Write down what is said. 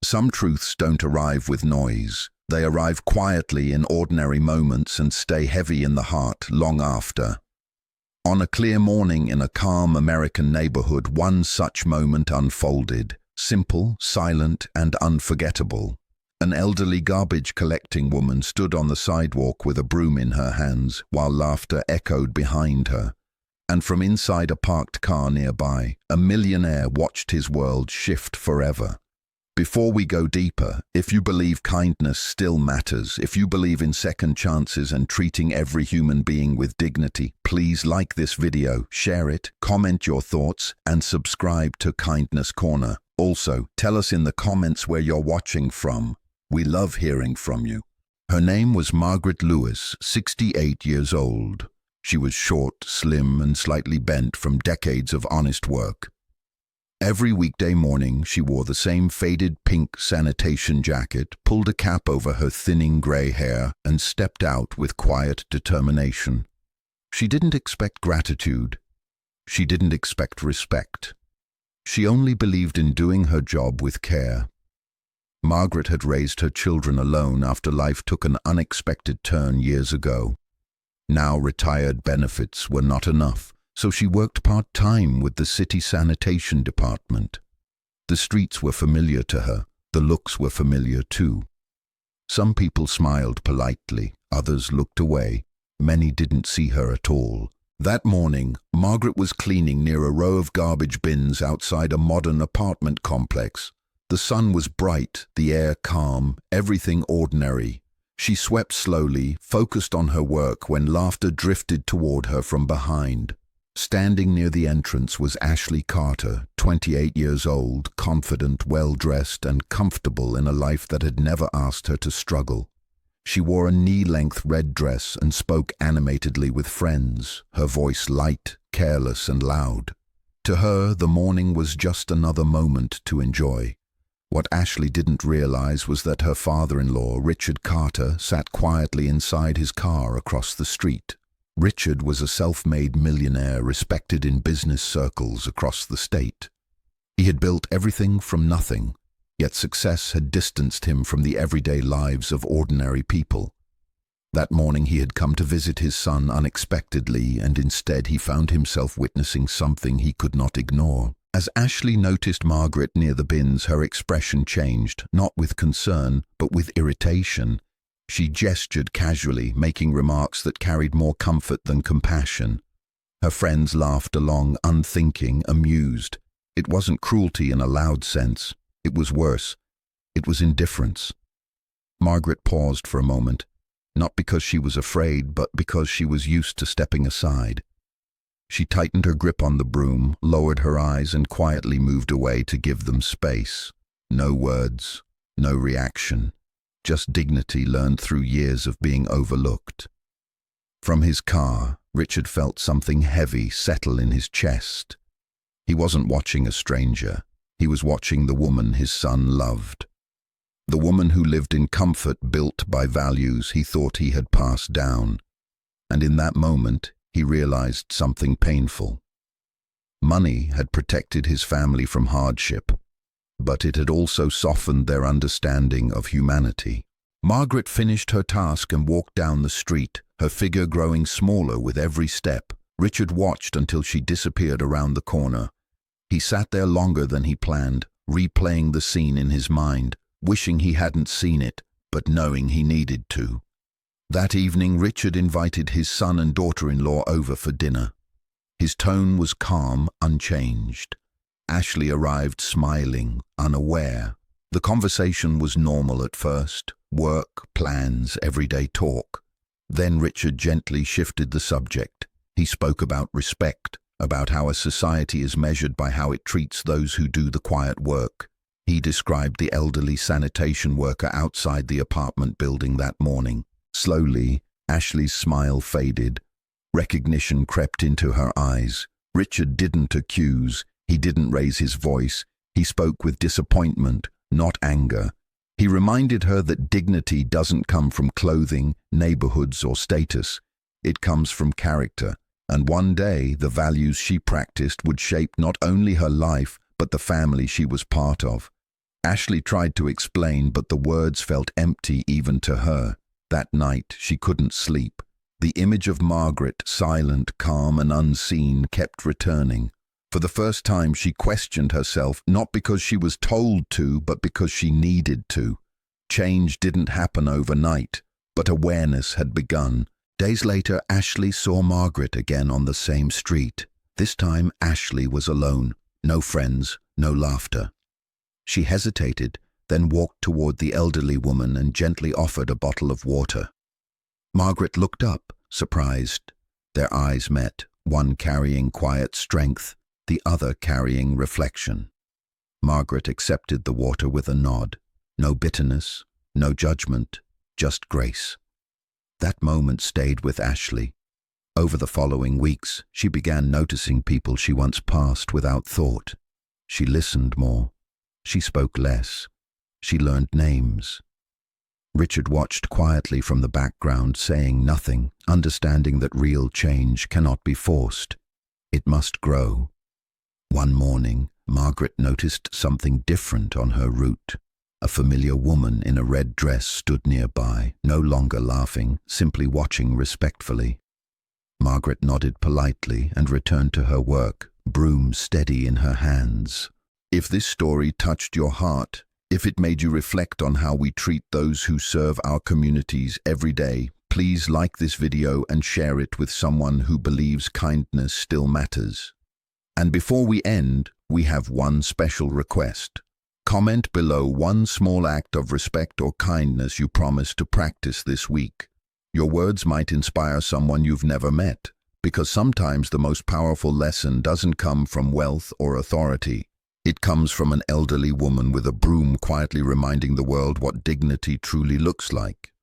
Some truths don't arrive with noise. They arrive quietly in ordinary moments and stay heavy in the heart long after. On a clear morning in a calm American neighborhood, one such moment unfolded, simple, silent, and unforgettable. An elderly garbage-collecting woman stood on the sidewalk with a broom in her hands, while laughter echoed behind her. And from inside a parked car nearby, a millionaire watched his world shift forever. Before we go deeper, if you believe kindness still matters, if you believe in second chances and treating every human being with dignity, please like this video, share it, comment your thoughts, and subscribe to Kindness Corner. Also, tell us in the comments where you're watching from. We love hearing from you. Her name was Margaret Lewis, 68 years old. She was short, slim, and slightly bent from decades of honest work. Every weekday morning, she wore the same faded pink sanitation jacket, pulled a cap over her thinning gray hair, and stepped out with quiet determination. She didn't expect gratitude. She didn't expect respect. She only believed in doing her job with care. Margaret had raised her children alone after life took an unexpected turn years ago. Now retired benefits were not enough, so she worked part-time with the city sanitation department. The streets were familiar to her, the looks were familiar too. Some people smiled politely, others looked away, many didn't see her at all. That morning, Margaret was cleaning near a row of garbage bins outside a modern apartment complex. The sun was bright, the air calm, everything ordinary. She swept slowly, focused on her work when laughter drifted toward her from behind. Standing near the entrance was Ashley Carter, 28 years old, confident, well-dressed, and comfortable in a life that had never asked her to struggle. She wore a knee-length red dress and spoke animatedly with friends, her voice light, careless, and loud. To her, the morning was just another moment to enjoy. What Ashley didn't realize was that her father-in-law, Richard Carter, sat quietly inside his car across the street. Richard was a self-made millionaire respected in business circles across the state. He had built everything from nothing, yet success had distanced him from the everyday lives of ordinary people. That morning he had come to visit his son unexpectedly, and instead he found himself witnessing something he could not ignore. As Ashley noticed Margaret near the bins, her expression changed, not with concern, but with irritation. She gestured casually, making remarks that carried more comfort than compassion. Her friends laughed along, unthinking, amused. It wasn't cruelty in a loud sense. It was worse. It was indifference. Margaret paused for a moment, not because she was afraid, but because she was used to stepping aside. She tightened her grip on the broom, lowered her eyes, and quietly moved away to give them space. No words, no reaction. Just dignity learned through years of being overlooked. From his car, Richard felt something heavy settle in his chest. He wasn't watching a stranger. He was watching the woman his son loved. The woman who lived in comfort built by values he thought he had passed down. And in that moment, he realized something painful. Money had protected his family from hardship, but it had also softened their understanding of humanity. Margaret finished her task and walked down the street, her figure growing smaller with every step. Richard watched until she disappeared around the corner. He sat there longer than he planned, replaying the scene in his mind, wishing he hadn't seen it, but knowing he needed to. That evening, Richard invited his son and daughter-in-law over for dinner. His tone was calm, unchanged. Ashley arrived smiling, unaware. The conversation was normal at first. Work, plans, everyday talk. Then Richard gently shifted the subject. He spoke about respect, about how a society is measured by how it treats those who do the quiet work. He described the elderly sanitation worker outside the apartment building that morning. Slowly, Ashley's smile faded. Recognition crept into her eyes. Richard didn't accuse. He didn't raise his voice. He spoke with disappointment, not anger. He reminded her that dignity doesn't come from clothing, neighborhoods, or status. It comes from character, and one day the values she practiced would shape not only her life, but the family she was part of. Ashley tried to explain, but the words felt empty even to her. That night, she couldn't sleep. The image of Margaret, silent, calm, and unseen, kept returning. For the first time, she questioned herself, not because she was told to, but because she needed to. Change didn't happen overnight, but awareness had begun. Days later, Ashley saw Margaret again on the same street. This time, Ashley was alone. No friends, no laughter. She hesitated, then walked toward the elderly woman and gently offered a bottle of water. Margaret looked up, surprised. Their eyes met, one carrying quiet strength, the other carrying reflection. Margaret accepted the water with a nod. No bitterness, no judgment, just grace. That moment stayed with Ashley. Over the following weeks, she began noticing people she once passed without thought. She listened more. She spoke less. She learned names. Richard watched quietly from the background, saying nothing, understanding that real change cannot be forced. It must grow. One morning, Margaret noticed something different on her route. A familiar woman in a red dress stood nearby, no longer laughing, simply watching respectfully. Margaret nodded politely and returned to her work, broom steady in her hands. If this story touched your heart, if it made you reflect on how we treat those who serve our communities every day, please like this video and share it with someone who believes kindness still matters. And before we end, we have one special request. Comment below one small act of respect or kindness you promise to practice this week. Your words might inspire someone you've never met, because sometimes the most powerful lesson doesn't come from wealth or authority. It comes from an elderly woman with a broom quietly reminding the world what dignity truly looks like.